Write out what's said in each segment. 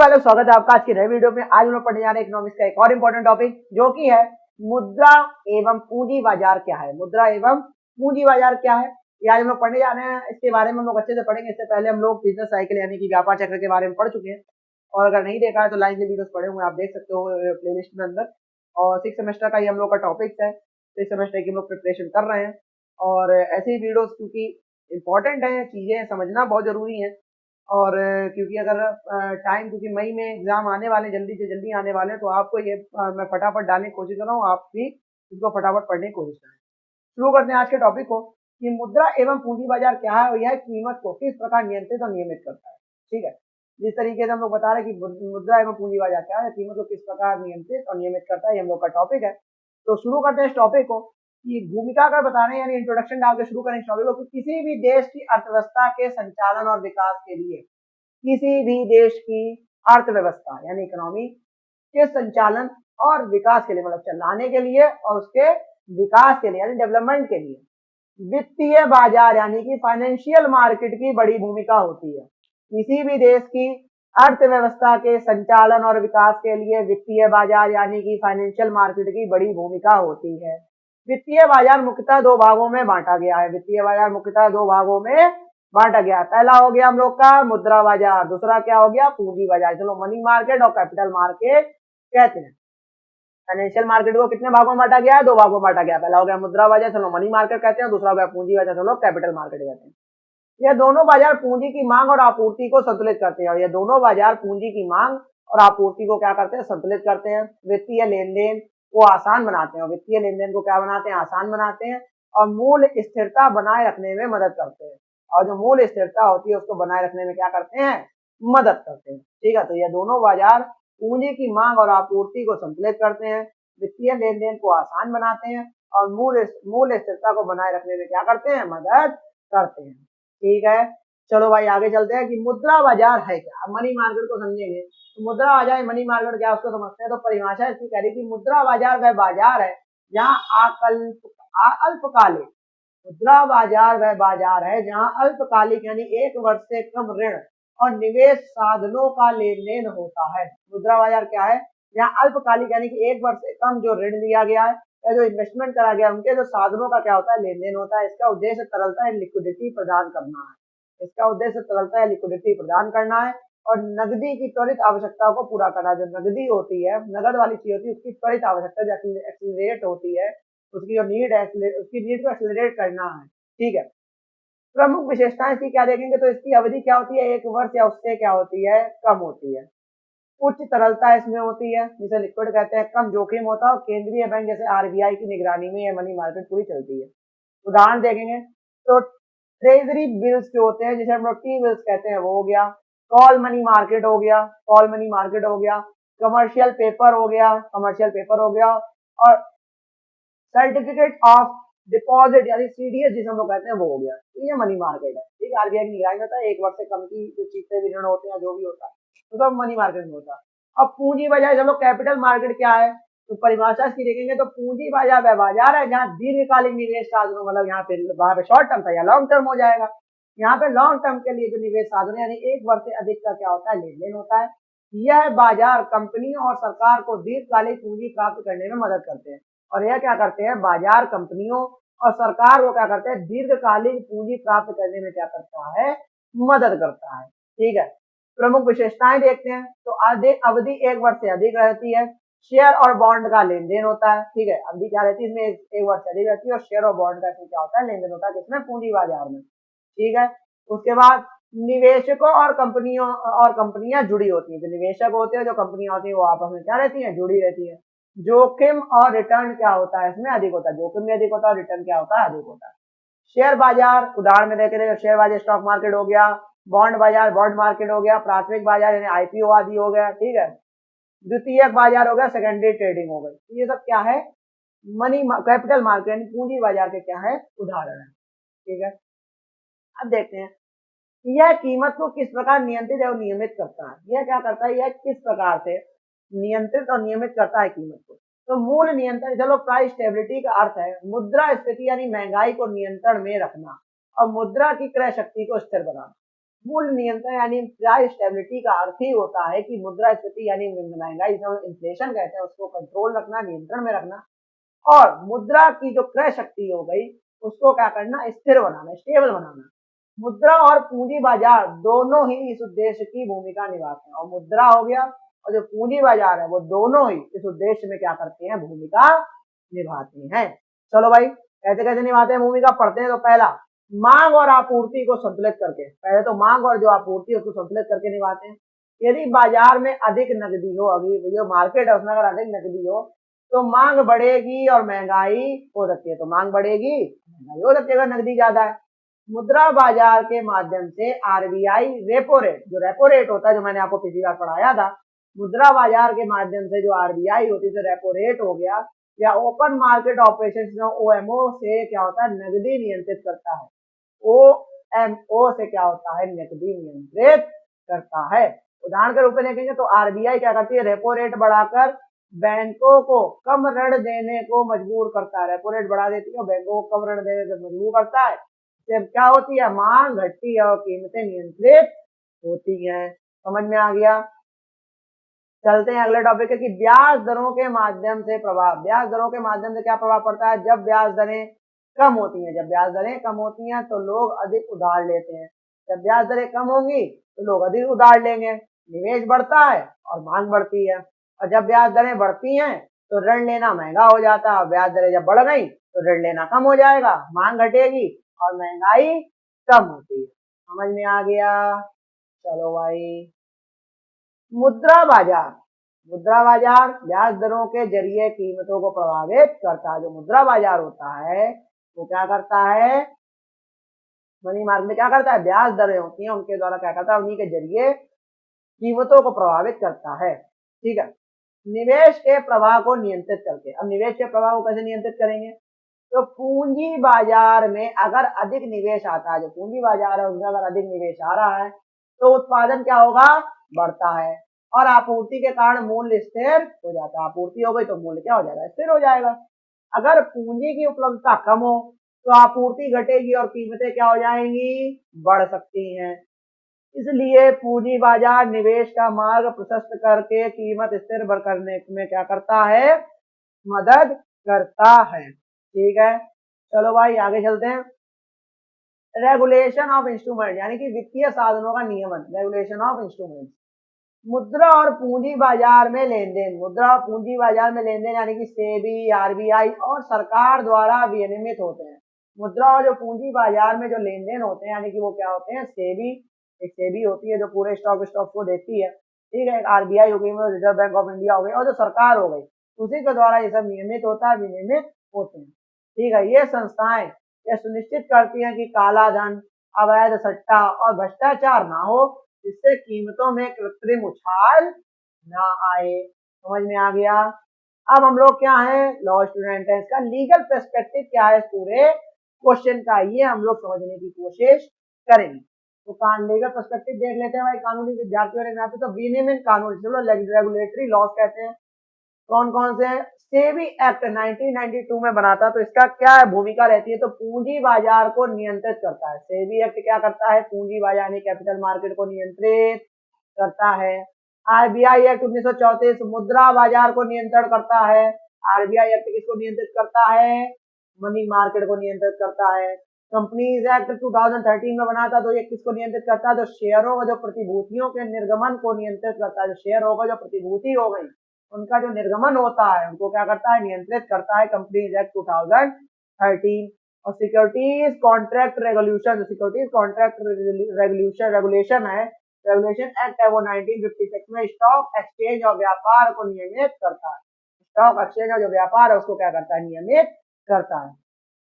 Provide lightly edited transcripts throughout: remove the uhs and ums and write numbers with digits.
वालों, स्वागत है आपका आज की नए वीडियो में। आज हम लोग पढ़ने जा रहे हैं इकोनॉमिक्स का एक और इम्पोर्टेंट टॉपिक, जो कि है मुद्रा एवं पूंजी बाजार क्या है। मुद्रा एवं पूंजी बाजार क्या है, ये आज हम लोग पढ़ने जा रहे हैं। इसके बारे में हम लोग अच्छे से पढ़ेंगे। इससे पहले हम लोग बिजनेस साइकिल यानी कि व्यापार चक्र के बारे में पढ़ चुके हैं, और अगर नहीं देखा है तो लाइन से वीडियोस पढ़े हुए आप देख सकते हो प्ले लिस्ट में अंदर। और 6 सेमेस्टर का ये हम लोग का टॉपिक है। 6 सेमेस्टर की हम लोग प्रिपरेशन कर रहे हैं, और ऐसे ही वीडियोस क्योंकि इंपॉर्टेंट है, चीजें समझना बहुत जरूरी है। और क्योंकि अगर टाइम, क्योंकि मई में एग्जाम आने वाले, जल्दी से जल्दी आने वाले हैं, तो आपको ये मैं फटाफट डालने की कोशिश कर रहा हूँ, आप भी इसको फटाफट पढ़ने की कोशिश करें। शुरू करते हैं आज के टॉपिक को कि मुद्रा एवं पूंजी बाजार क्या है और यह कीमत को किस प्रकार नियंत्रित और नियमित करता है। ठीक है, जिस तरीके से हम लोग बता रहे हैं कि मुद्रा एवं पूंजी बाजार क्या है, कीमत को किस प्रकार नियंत्रित और नियमित करता है, ये हम लोग का टॉपिक है। तो शुरू करते हैं इस टॉपिक को कि भूमिका का बता रहे हैं, यानी इंट्रोडक्शन डाल के शुरू करें इस टॉपिक को कि किसी भी देश की अर्थव्यवस्था के संचालन और विकास के लिए, किसी भी देश की अर्थव्यवस्था यानी इकोनॉमी के संचालन और विकास के लिए, मतलब चलाने के लिए और उसके विकास के लिए यानी डेवलपमेंट के लिए, वित्तीय बाजार यानी कि फाइनेंशियल मार्केट की बड़ी भूमिका होती है। किसी भी देश की अर्थव्यवस्था के संचालन और विकास के लिए वित्तीय बाजार यानी कि फाइनेंशियल मार्केट की बड़ी भूमिका होती है। वित्तीय बाजार मुख्यतः दो भागों में बांटा गया है। वित्तीय बाजार मुख्यतः दो भागों में बांटा गया। पहला हो गया हम लोग का मुद्रा बाजार, दूसरा क्या हो गया, पूंजी बाजार। चलो, मनी मार्केट और कैपिटल मार्केट कहते हैं। फाइनेंशियल मार्केट को कितने भागों में बांटा गया है? दो भागों में बांटा गया। पहला हो गया मुद्रा बाजार, चलो मनी मार्केट कहते हैं, दूसरा हो गया पूंजी बाजार, चलो कैपिटल मार्केट कहते हैं। ये दोनों बाजार पूंजी की मांग और आपूर्ति को संतुलित करते हैं, और ये दोनों बाजार पूंजी की मांग और आपूर्ति को क्या करते हैं? संतुलित करते हैं। वित्तीय लेन देन को आसान बनाते हैं, और वित्तीय लेन देन को क्या बनाते हैं? आसान बनाते हैं, और मूल्य स्थिरता बनाए रखने में मदद करते हैं। और जो मूल्य स्थिरता होती है उसको बनाए रखने में क्या करते हैं? मदद करते हैं। ठीक है, तो ये दोनों बाजार पूंजी की मांग और आपूर्ति को संतुलित करते हैं, वित्तीय लेन देन को आसान बनाते हैं, और मूल्य स्थिरता को बनाए रखने में क्या करते हैं? मदद करते हैं। ठीक है, चलो भाई आगे चलते हैं कि मुद्रा बाजार है क्या। अब मनी मार्केट को समझेंगे तो मुद्रा बाजार मनी मार्केट क्या उसको समझते हैं। तो परिभाषा इसकी कह रही कि मुद्रा बाजार वह बाजार है जहाँ अल्पकालिक, मुद्रा बाजार वह बाजार है जहाँ अल्पकालिक यानी 1 वर्ष से कम ऋण और निवेश साधनों का लेन देन होता है। मुद्रा बाजार क्या है? जहाँ अल्पकालिक यानी कि 1 वर्ष से कम जो ऋण लिया गया है या जो इन्वेस्टमेंट करा गया, उनके जो साधनों का क्या होता है? लेन देन होता है। इसका उद्देश्य तरलता है, लिक्विडिटी प्रदान करना है। इसका उद्देश्य तरलता है, लिक्विडिटी प्रदान करना है, और नकदी की त्वरित आवश्यकता को पूरा करना। जो नकदी होती है, नगद वाली चीज होती है, उसकी त्वरित आवश्यकता जो एक्सीलरेट होती है, उसकी जो नीड है, उसकी नीड को एक्सीलरेट करना है। ठीक है, प्रमुख विशेषताएं इसकी क्या देखेंगे तो इसकी अवधि क्या होती है? 1 वर्ष या उससे क्या होती है? कम होती है। उच्च तरलता इसमें होती है, जिसे लिक्विड कहते हैं। कम जोखिम होता है, और केंद्रीय बैंक जैसे आरबीआई की निगरानी में यह मनी मार्केट पूरी चलती है। उदाहरण देखेंगे तो ट्रेजरी बिल्स जो होते हैं, जिसे हम लोग टी बिल्स कहते हैं, वो हो गया। कॉल मनी मार्केट हो गया, कॉल मनी मार्केट हो गया। कमर्शियल पेपर हो गया, कमर्शियल पेपर हो गया। और सर्टिफिकेट ऑफ डिपॉजिट यानी सीडीएस जिसे हम लोग कहते हैं, वो हो गया। तो ये मनी मार्केट है। ठीक है, आरबीआई की निगरानी में होता है। 1 वर्ष से कम की जो चीजें भी ऋण होते हैं, जो भी होता है, तो सब मनी मार्केट में होता है। अब पूंजी बाजार, हम लोग कैपिटल मार्केट क्या है तो परिभाषा इसकी देखेंगे तो पूंजी बाजार वह बाजार है जहाँ दीर्घकालिक निवेश साधनों, मतलब यहाँ पे वहां पे शॉर्ट टर्म था या लॉन्ग टर्म हो जाएगा। यहाँ पे लॉन्ग टर्म के लिए जो निवेश साधन यानी 1 वर्ष से अधिक का क्या होता है? लेन देन होता है। यह बाजार कंपनियों और सरकार को दीर्घकालिक पूंजी प्राप्त करने में मदद करते हैं। और यह क्या करते हैं? बाजार कंपनियों और सरकार को क्या करते हैं? दीर्घकालिक पूंजी प्राप्त करने में क्या करता है? मदद करता है। ठीक है, प्रमुख विशेषताएं देखते हैं तो अवधि 1 वर्ष से अधिक रहती है। शेयर और बॉन्ड का लेन देन होता है। ठीक है, अवधि क्या रहती है इसमें? 1 वर्ष से अधिक रहती है, और शेयर और बॉन्ड का इसमें क्या होता है? लेन देन होता है। किसमें? पूंजी बाजार में। ठीक है, उसके बाद निवेशकों और कंपनियां जुड़ी होती हैं। जो निवेशक होते हैं, जो कंपनियां होती हैं, वो आपस में क्या रहती हैं? जुड़ी रहती है। जोखिम और रिटर्न क्या होता है इसमें? अधिक होता है। जोखिम भी अधिक होता है, रिटर्न क्या होता है? अधिक होता है। शेयर बाजार उदाहरण में देखे रहे, शेयर बाजार स्टॉक मार्केट हो गया, बॉन्ड बाजार बॉन्ड मार्केट हो गया, प्राथमिक बाजार यानी आईपीओ आदि हो गया। ठीक है, द्वितीयक बाजार हो गया, सेकेंडरी ट्रेडिंग हो गई। तो ये सब क्या है? कैपिटल मार्केट पूंजी बाजार के क्या है? उदाहरण है। ठीक है, अब देखते हैं यह कीमत को किस प्रकार नियंत्रित और नियमित करता है। यह क्या करता है? यह किस प्रकार से नियंत्रित और नियमित करता है कीमत को। तो मूल नियंत्रण, चलो प्राइस स्टेबिलिटी का अर्थ है मुद्रा स्फीति यानी महंगाई को नियंत्रण में रखना, और मुद्रा की क्रय शक्ति को स्थिर बनाना। मूल्य नियंत्रण यानी प्राइस स्टेबिलिटी का अर्थ ही होता है कि मुद्रास्फीति यानी महंगाई जो इन्फ्लेशन कहते हैं उसको कंट्रोल रखना, नियंत्रण में रखना, और मुद्रा की जो क्रय शक्ति हो गई उसको क्या करना, स्थिर बनाना, स्टेबल बनाना। मुद्रा और पूंजी बाजार दोनों ही इस उद्देश्य की भूमिका निभाते हैं, और मुद्रा हो गया और जो पूंजी बाजार है वो दोनों ही इस उद्देश्य में क्या करते हैं, भूमिका निभाते हैं। चलो भाई, कैसे कैसे निभाते हैं भूमिका, पढ़ते हैं। तो पहला, मांग और आपूर्ति को संतुलित करके, पहले तो मांग और जो आपूर्ति है उसको संतुलित करके निभाते हैं। यदि बाजार में अधिक नकदी हो, अभी जो मार्केट है उसमें अगर अधिक नकदी हो तो मांग बढ़ेगी और महंगाई हो सकती है, तो मांग बढ़ेगी महंगाई हो सकती है अगर नकदी ज्यादा है। मुद्रा बाजार के माध्यम से आरबीआई रेपो रेट, जो रेपो रेट होता है जो मैंने आपको पिछली बार पढ़ाया था, मुद्रा बाजार के माध्यम से जो आरबीआई होती है, रेपो रेट हो गया, या ओपन मार्केट ऑपरेशन ओएमओ से क्या होता है, नकदी नियंत्रित करता है। ओएमओ से क्या होता है, नकदी नियंत्रित करता है। उदाहरण के रूप में देखेंगे तो आरबीआई क्या करती है, रेपो रेट बढ़ाकर बैंकों को कम ऋण देने को मजबूर करता है। रेपो रेट बढ़ा देती है, बैंकों को कम ऋण देने से मजबूर करता है। जब क्या होती है, मांग घटती है और कीमतें नियंत्रित होती हैं। समझ में आ गया। चलते हैं अगले टॉपिक है कि ब्याज दरों के माध्यम से प्रभाव। ब्याज दरों के माध्यम से क्या प्रभाव पड़ता है, जब ब्याज दरें कम होती हैं, जब ब्याज दरें कम होती हैं तो लोग अधिक उधार लेते हैं। जब ब्याज दरें कम होंगी तो लोग अधिक उधार लेंगे, निवेश बढ़ता है और मांग बढ़ती है। और जब ब्याज दरें बढ़ती हैं तो ऋण लेना महंगा हो जाता है। ब्याज दरें जब बढ़ गई तो ऋण लेना कम हो जाएगा, मांग घटेगी और महंगाई कम होती है। समझ में आ गया। चलो भाई, मुद्रा बाजार। मुद्रा बाजार ब्याज दरों के जरिए कीमतों को प्रभावित करता है। जो मुद्रा बाजार होता है वो क्या करता है, मनी मार्केट में क्या करता है, ब्याज दरें होती हैं उनके द्वारा क्या करता है, उन्हीं के जरिए कीमतों को प्रभावित करता है। ठीक है। निवेश के प्रवाह को नियंत्रित करके, अब निवेश के प्रवाह को कैसे नियंत्रित करेंगे, तो पूंजी बाजार में अगर अधिक निवेश आता है, जो पूंजी बाजार है उसमें अगर अधिक निवेश आ रहा है तो उत्पादन क्या होगा, बढ़ता है, और आपूर्ति के कारण मूल्य स्थिर हो जाता है। आपूर्ति हो गई तो मूल्य क्या हो जाएगा, स्थिर हो जाएगा। अगर पूंजी की उपलब्धता कम हो तो आपूर्ति घटेगी और कीमतें क्या हो जाएंगी, बढ़ सकती हैं। इसलिए पूंजी बाजार निवेश का मार्ग प्रशस्त करके कीमत स्थिर करने में क्या करता है, मदद करता है। ठीक है। चलो भाई आगे चलते हैं। रेगुलेशन ऑफ इंस्ट्रूमेंट यानी कि वित्तीय साधनों का नियमन, रेगुलेशन ऑफ इंस्ट्रूमेंट। मुद्रा और पूंजी बाजार में लेन देन, मुद्रा और पूंजी बाजार में लेन देन यानी कि सेबी, आरबीआई और सरकार द्वारा विनियमित होते हैं। मुद्रा और जो पूंजी बाजार में जो लेन देन होते हैं यानी कि वो क्या होते हैं, सेबी, एक सेबी होती है जो पूरे स्टॉक को देखती है। ठीक है। एक आरबीआई हो गई, रिजर्व बैंक ऑफ इंडिया हो गई, और जो सरकार हो गई उसी के द्वारा ये सब नियमित होता है, विनियमित होते हैं। ठीक है। ये संस्थाएं यह सुनिश्चित करती हैं कि काला धन, अवैध सट्टा और भ्रष्टाचार ना हो, जिससे कीमतों में कृत्रिम उछाल ना आए। समझ में आ गया। अब हम लोग क्या है, लॉ स्टूडेंट है, इसका लीगल पर्सपेक्टिव क्या है इस पूरे क्वेश्चन का, ये हम लोग समझने की कोशिश करेंगे। तो लीगल पर्सपेक्टिव देख लेते हैं भाई। कानूनी विद्यार्थियों ने तो विनियमन कानून, चलो रेगुलेटरी लॉज कहते हैं, कौन कौन से हैं। सेबी एक्ट 1992 में बना था, तो इसका क्या भूमिका रहती है, तो पूंजी बाजार को नियंत्रित करता है। सेबी एक्ट क्या करता है, पूंजी बाजार यानी कैपिटल मार्केट को नियंत्रित करता है। आरबीआई एक्ट 1934 मुद्रा बाजार को नियंत्रण करता है। आरबीआई एक्ट किसको नियंत्रित करता है, मनी मार्केट को नियंत्रित करता है। कंपनीज एक्ट 2013 में बना था, तो ये किसको नियंत्रित करता है, जो शेयरों व जो प्रतिभूतियों के निर्गमन को नियंत्रित करता है। जो शेयर होगा, जो प्रतिभूति हो गई, उनका जो निर्गमन होता है उनको क्या करता है, नियंत्रित करता है, कंपनीज एक्ट 2013। और securities contract regulation, securities contract regulation है, रेगुलेशन एक्ट है वो 1956 में स्टॉक एक्सचेंज और व्यापार को नियमित करता है। स्टॉक एक्सचेंज और जो व्यापार है उसको क्या करता है, नियमित करता है।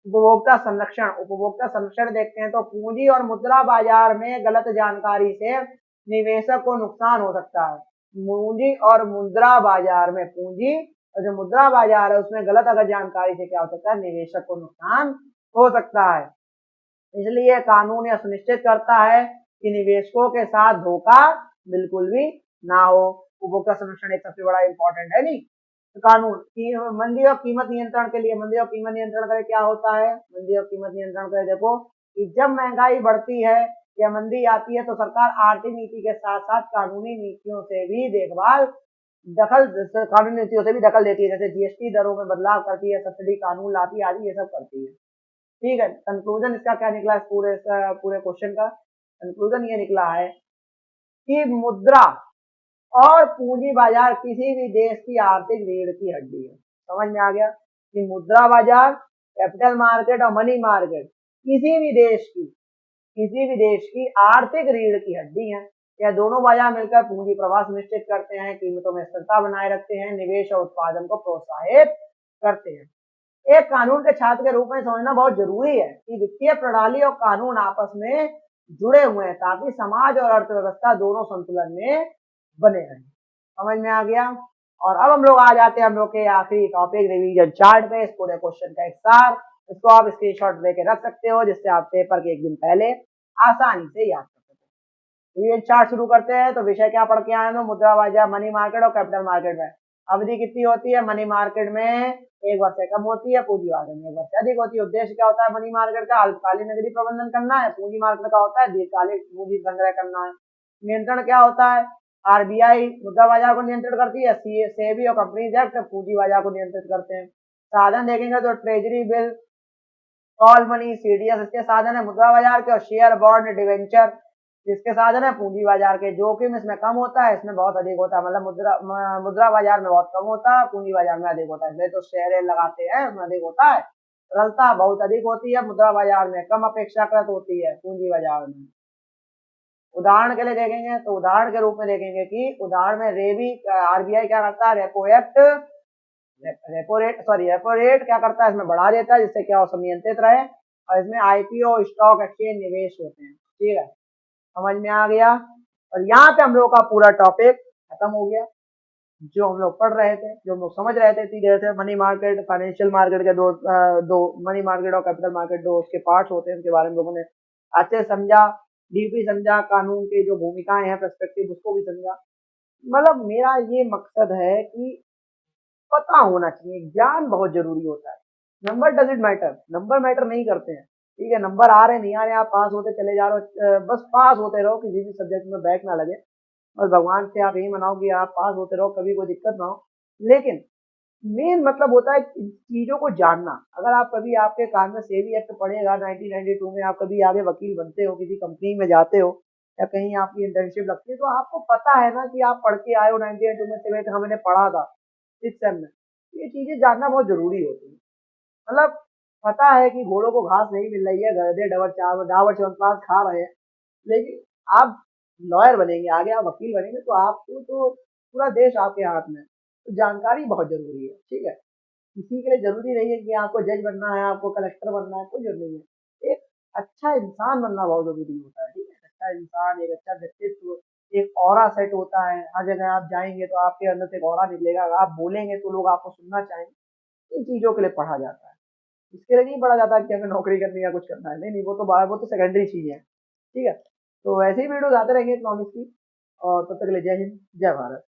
उपभोक्ता संरक्षण, उपभोक्ता संरक्षण देखते हैं तो पूंजी और मुद्रा बाजार में गलत जानकारी से निवेशक को नुकसान हो सकता है। पूंजी और मुद्रा बाजार में, पूंजी और जो मुद्रा बाजार है उसमें गलत अगर जानकारी से क्या हो सकता है, निवेशक को नुकसान हो सकता है। इसलिए कानून यह सुनिश्चित करता है कि निवेशकों के साथ धोखा बिल्कुल भी ना हो। उपभोक्ता संरक्षण एक सबसे बड़ा इंपॉर्टेंट है नहीं, तो कानून की मंदी और कीमत नियंत्रण के लिए, मंदी और कीमत नियंत्रण के लिए क्या होता है, मंदी और कीमत नियंत्रण के लिए देखो कि जब महंगाई बढ़ती है या मंदी आती है तो सरकार आर्थिक नीति के साथ साथ कानूनी नीतियों से भी देखभाल कानूनी नीतियों से भी दखल देती है, जैसे जीएसटी दरों में बदलाव करती है, सब्सिडी कानून लाती है आदि ये सब करती है। ठीक है, कंक्लूजन इसका क्या निकला इस पूरे क्वेश्चन का? कंक्लूजन ये निकला है कि मुद्रा और पूंजी बाजार किसी भी देश की आर्थिक रीढ़ की हड्डी है। समझ में आ गया कि मुद्रा बाजार, कैपिटल मार्केट और मनी मार्केट किसी भी देश की आर्थिक रीढ़ की हड्डी है। यह दोनों बाजार मिलकर पूंजी प्रवाह सुनिश्चित करते हैं, कीमतों में स्थिरता बनाए रखते हैं, निवेश और उत्पादन को प्रोत्साहित करते हैं। एक कानून के छात्र के रूप में समझना बहुत जरूरी है कि वित्तीय प्रणाली और कानून आपस में जुड़े हुए हैं ताकि समाज और अर्थव्यवस्था दोनों संतुलन में बने रहें। समझ में आ गया? और अब हम लोग आ जाते हैं हम लोग के आखिरी टॉपिक रिवीजन चार्ट पे। इस पूरे क्वेश्चन का एक सार, इसको आप स्क्रीनशॉट लेके रख सकते हो जिससे आप पेपर के एक दिन पहले आसानी से याद कर सकते हो। रिवीजन चार्ट शुरू करते हैं तो विषय क्या पढ़ के आए हैं? मुद्रा बाजार, मनी मार्केट और कैपिटल मार्केट में अवधि कितनी होती है? मनी मार्केट में 1 वर्ष से कम होती है, पूंजी बाजार में 1 वर्ष से अधिक होती है। उद्देश्य क्या होता है मनी मार्केट का? अल्पकालीन नकदी प्रबंधन करना है। पूंजी मार्केट का होता है दीर्घकालिक पूंजी संग्रह करना है। नियंत्रण क्या होता है? आरबीआई मुद्रा बाजार को नियंत्रित करती है, सेबी और कंपनीज एक्ट पूंजी बाजार को नियंत्रित करते हैं। साधन देखेंगे तो treasury bill, call money, CDS इसके साधन है मुद्रा बाजार के, और शेयर, बॉन्ड, डिवेंचर जिसके साधन है पूंजी बाजार के। जोखिम इसमें कम होता है, इसमें बहुत अधिक होता है। मतलब मुद्रा बाजार में बहुत कम होता है, पूंजी बाजार में अधिक होता है, इसलिए तो शेयर लगाते हैं उसमें अधिक होता है। तरलता बहुत अधिक होती है मुद्रा बाजार में, कम अपेक्षाकृत होती है पूंजी बाजार में। उदाहरण के लिए देखेंगे तो उदाहरण के रूप में देखेंगे कि उदाहरण में आरबीआई क्या करता है? रेपो रेट क्या करता है? इसमें बढ़ा देता है जिससे क्या हो नियंत्रित रहे, और इसमें आईपीओ, स्टॉक एक्सचेंज निवेश होते हैं। ठीक है, समझ में आ गया? और यहाँ पे हम लोग का पूरा टॉपिक खत्म हो गया। जो हम लोग पढ़ रहे थे, जो हम लोग समझ रहे थे इतनी देर से, मनी मार्केट, फाइनेंशियल मार्केट के दो मनी मार्केट और कैपिटल मार्केट दो उसके पार्ट्स होते हैं, उनके बारे में लोगों ने अच्छे समझा, डीपली समझा, कानून की जो भूमिकाएं हैं, पर्सपेक्टिव उसको भी समझा। मतलब मेरा ये मकसद है कि पता होना चाहिए, ज्ञान बहुत जरूरी होता है। Number doesn't matter, number matter नहीं करते हैं। ठीक है, नंबर आ रहे नहीं आ रहे, आप पास होते चले जा रहे हो, बस पास होते रहो, किसी भी सब्जेक्ट में बैक ना लगे, और भगवान से आप यही मनाओ कि आप पास होते रहो, कभी कोई दिक्कत ना हो। लेकिन मेन मतलब होता है चीजों को जानना। अगर आप कभी आपके कान में सेबी एक्ट पढ़ेगा 1992 में, आप कभी आगे वकील बनते हो, किसी कंपनी में जाते हो या कहीं आपकी इंटर्नशिप लगती है, तो आपको पता है ना कि आप पढ़ के आए हो 1992 में, सेबी एक्ट हमने पढ़ा था 6th सेम में। ये चीजें जानना बहुत जरूरी होती है। मतलब पता है कि घोड़ों को घास नहीं मिल रही है, गधे डाबर च्यवनप्राश खा रहे हैं, लेकिन आप लॉयर बनेंगे, आगे आप वकील बनेंगे, तो आपको तो पूरा देश आपके हाथ में। तो जानकारी बहुत जरूरी है। ठीक है, किसी के लिए जरूरी नहीं है कि आपको जज बनना है, आपको कलेक्टर बनना है, कोई जरूरी नहीं है। एक अच्छा इंसान बनना बहुत जरूरी होता है। ठीक है, अच्छा इंसान, एक अच्छा व्यक्तित्व, एक ऑरा सेट होता है। हर जगह आप जाएंगे तो आपके अंदर से एक ऑरा निकलेगा, अगर आप बोलेंगे तो लोग आपको सुनना चाहेंगे। इन चीजों के लिए पढ़ा जाता है, इसके लिए नहीं पढ़ा जाता कि हमें नौकरी करनी है या कुछ करना है। नहीं, वो तो सेकेंडरी चीज है। ठीक है, तो ऐसे ही वीडियोस आते रहेंगे इकोनॉमिक्स की, और तब तक के लिए जय हिंद, जय भारत।